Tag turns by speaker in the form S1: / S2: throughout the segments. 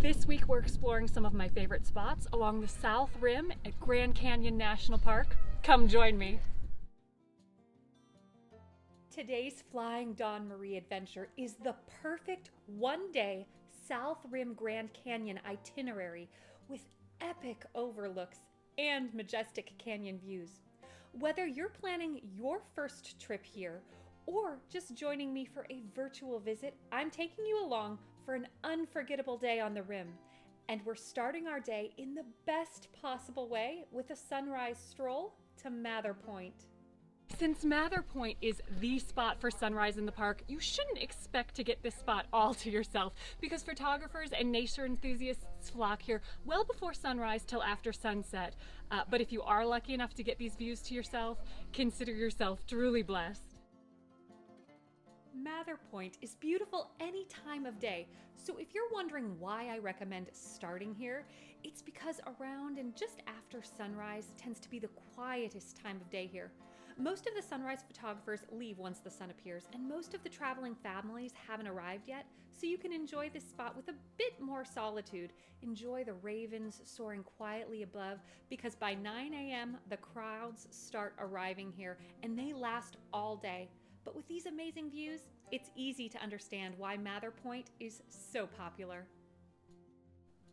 S1: This week we're exploring some of my favorite spots along the South Rim at Grand Canyon National Park. Come join me. Today's Flying Dawn Marie adventure is the perfect one-day South Rim Grand Canyon itinerary with epic overlooks and majestic canyon views. Whether you're planning your first trip here or just joining me for a virtual visit, I'm taking you along for an unforgettable day on the rim. And we're starting our day in the best possible way with a sunrise stroll to Mather Point. Since Mather Point is the spot for sunrise in the park, you shouldn't expect to get this spot all to yourself because photographers and nature enthusiasts flock here well before sunrise till after sunset. But if you are lucky enough to get these views to yourself, consider yourself truly blessed. Mather Point is beautiful any time of day, so if you're wondering why I recommend starting here, it's because around and just after sunrise tends to be the quietest time of day here. Most of the sunrise photographers leave once the sun appears, and most of the traveling families haven't arrived yet, so you can enjoy this spot with a bit more solitude. Enjoy the ravens soaring quietly above, because by 9 a.m. the crowds start arriving here, and they last all day. But with these amazing views, it's easy to understand why Mather Point is so popular.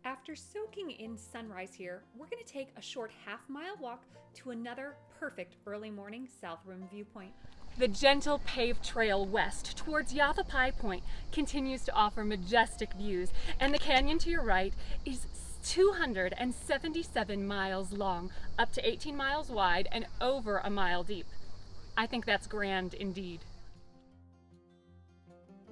S1: After soaking in sunrise here, we're going to take a short half-mile walk to another perfect early morning South Rim viewpoint. The gentle paved trail west towards Yavapai Point continues to offer majestic views, and the canyon to your right is 277 miles long, up to 18 miles wide, and over a mile deep. I think that's grand indeed.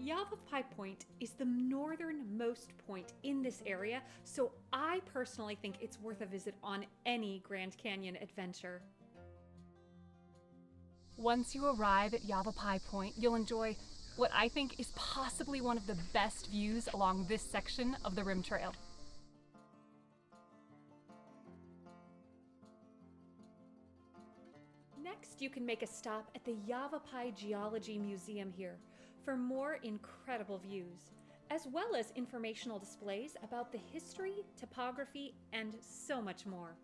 S1: Yavapai Point is the northernmost point in this area, so I personally think it's worth a visit on any Grand Canyon adventure. Once you arrive at Yavapai Point, you'll enjoy what I think is possibly one of the best views along this section of the Rim Trail. Next, you can make a stop at the Yavapai Geology Museum here for more incredible views, as well as informational displays about the history, topography, and so much more.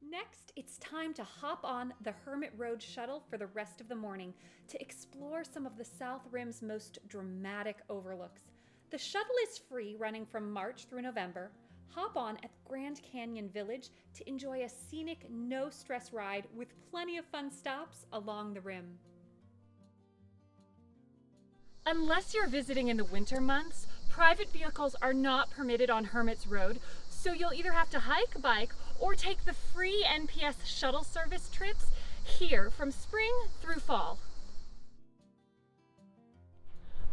S1: Next, it's time to hop on the Hermit Road shuttle for the rest of the morning to explore some of the South Rim's most dramatic overlooks. The shuttle is free, running from March through November. Hop on at Grand Canyon Village to enjoy a scenic, no-stress ride with plenty of fun stops along the rim. Unless you're visiting in the winter months, private vehicles are not permitted on Hermit's Road, so you'll either have to hike, bike, or take the free NPS shuttle service trips here from spring through fall.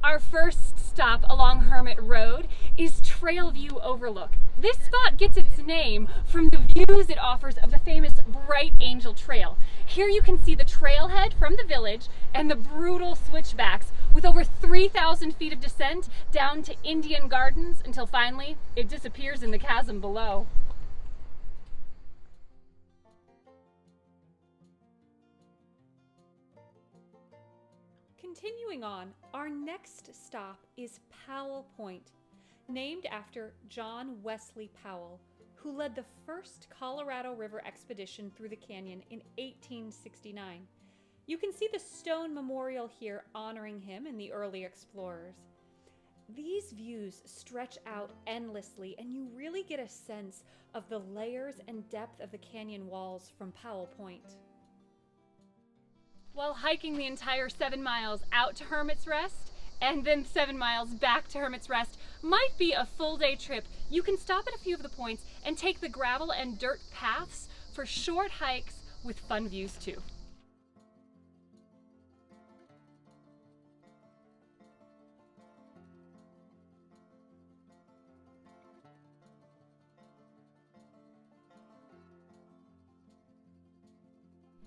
S1: Our first stop along Hermit Road is Trail View Overlook. This spot gets its name from the views it offers of the famous Bright Angel Trail. Here you can see the trailhead from the village and the brutal switchbacks with over 3,000 feet of descent down to Indian Gardens until finally it disappears in the chasm below. Continuing on, our next stop is Powell Point, named after John Wesley Powell, who led the first Colorado River expedition through the canyon in 1869. You can see the stone memorial here honoring him and the early explorers. These views stretch out endlessly, and you really get a sense of the layers and depth of the canyon walls from Powell Point. While hiking the entire 7 miles out to Hermit's Rest and then 7 miles back to Hermit's Rest might be a full day trip, you can stop at a few of the points and take the gravel and dirt paths for short hikes with fun views too.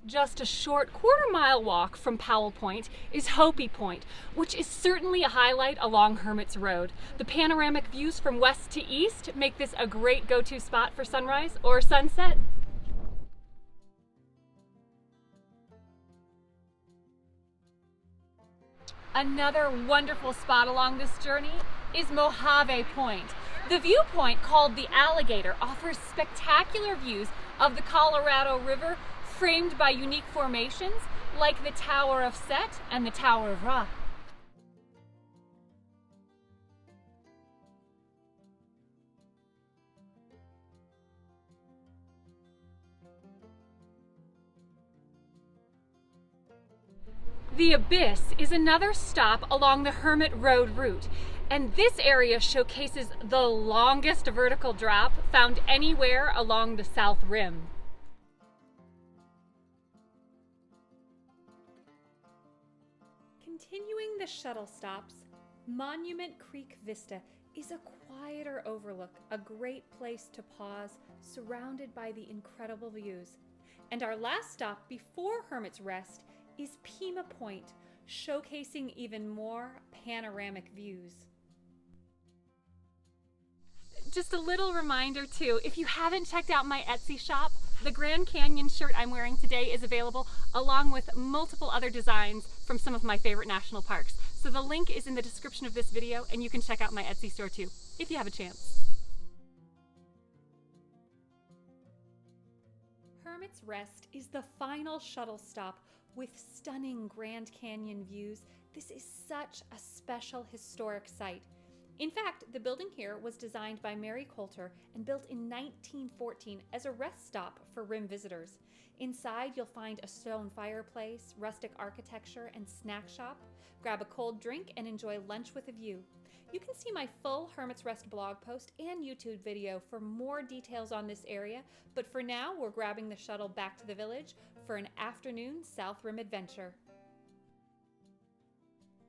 S1: Just a short quarter-mile walk from Powell Point is Hopi Point, which is certainly a highlight along Hermit's Road. The panoramic views from west to east make this a great go-to spot for sunrise or sunset.
S2: Another wonderful spot along this journey is Mojave Point. The viewpoint, called the Alligator, offers spectacular views of the Colorado River framed by unique formations like the Tower of Set and the Tower of Ra. The Abyss is another stop along the Hermit Road route, and this area showcases the longest vertical drop found anywhere along the South Rim.
S1: Continuing the shuttle stops, Monument Creek Vista is a quieter overlook, a great place to pause, surrounded by the incredible views. And our last stop before Hermit's Rest is Pima Point, showcasing even more panoramic views.
S2: Just a little reminder too, if you haven't checked out my Etsy shop, the Grand Canyon shirt I'm wearing today is available along with multiple other designs from some of my favorite national parks. So the link is in the description of this video and you can check out my Etsy store too, if you have a chance.
S1: Hermit's Rest is the final shuttle stop with stunning Grand Canyon views. This is such a special historic site. In fact, the building here was designed by Mary Coulter and built in 1914 as a rest stop for Rim visitors. Inside, you'll find a stone fireplace, rustic architecture, and snack shop. Grab a cold drink and enjoy lunch with a view. You can see my full Hermit's Rest blog post and YouTube video for more details on this area, but for now, we're grabbing the shuttle back to the village for an afternoon South Rim adventure.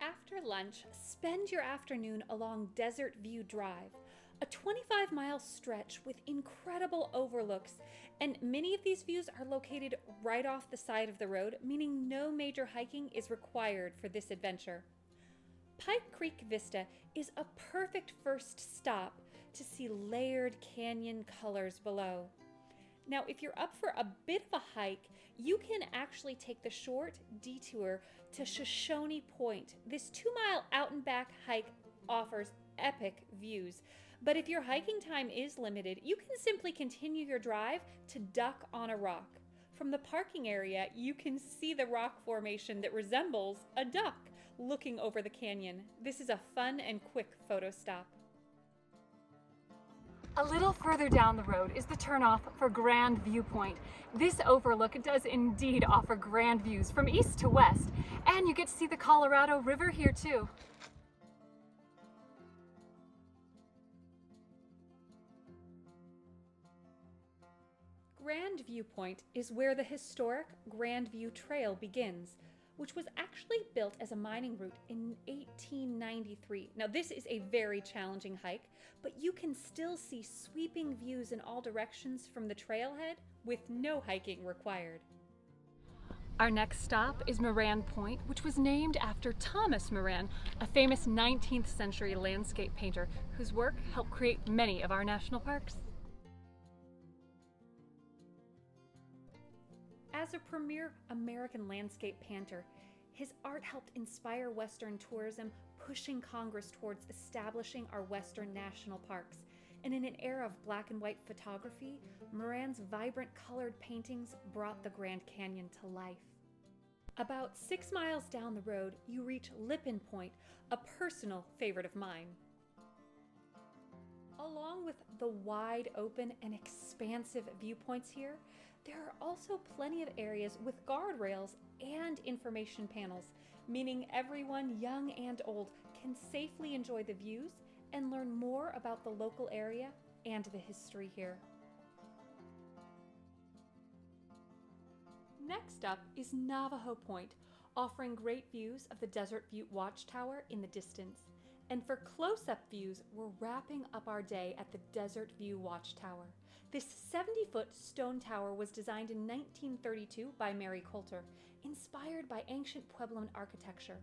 S1: After lunch, spend your afternoon along Desert View Drive, a 25-mile stretch with incredible overlooks, and many of these views are located right off the side of the road, meaning no major hiking is required for this adventure. Pike Creek Vista is a perfect first stop to see layered canyon colors below. Now, if you're up for a bit of a hike, you can actually take the short detour to Shoshone Point. This 2-mile out and back hike offers epic views. But if your hiking time is limited, you can simply continue your drive to Duck on a Rock. From the parking area, you can see the rock formation that resembles a duck looking over the canyon. This is a fun and quick photo stop.
S2: A little further down the road is the turnoff for Grand Viewpoint. This overlook does indeed offer grand views from east to west, and you get to see the Colorado River here too.
S1: Grand Viewpoint is where the historic Grand View Trail begins, which was actually built as a mining route in 1893. Now, this is a very challenging hike, but you can still see sweeping views in all directions from the trailhead with no hiking required.
S2: Our next stop is Moran Point, which was named after Thomas Moran, a famous 19th century landscape painter whose work helped create many of our national parks.
S1: As a premier American landscape painter, his art helped inspire Western tourism, pushing Congress towards establishing our Western national parks. And in an era of black and white photography, Moran's vibrant colored paintings brought the Grand Canyon to life. About 6 miles down the road, you reach Lippin Point, a personal favorite of mine. Along with the wide open and expansive viewpoints here, there are also plenty of areas with guardrails and information panels, meaning everyone, young and old, can safely enjoy the views and learn more about the local area and the history here. Next up is Navajo Point, offering great views of the Desert View Watchtower in the distance. And for close-up views, we're wrapping up our day at the Desert View Watchtower. This 70-foot stone tower was designed in 1932 by Mary Coulter, inspired by ancient Puebloan architecture.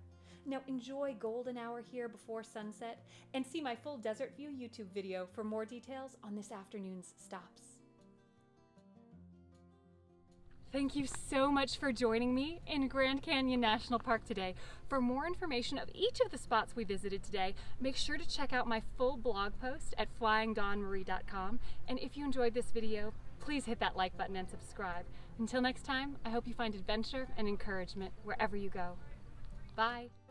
S1: Now enjoy golden hour here before sunset and see my full Desert View YouTube video for more details on this afternoon's stops.
S2: Thank you so much for joining me in Grand Canyon National Park today. For more information of each of the spots we visited today, make sure to check out my full blog post at flyingdawnmarie.com. And if you enjoyed this video, please hit that like button and subscribe. Until next time, I hope you find adventure and encouragement wherever you go. Bye.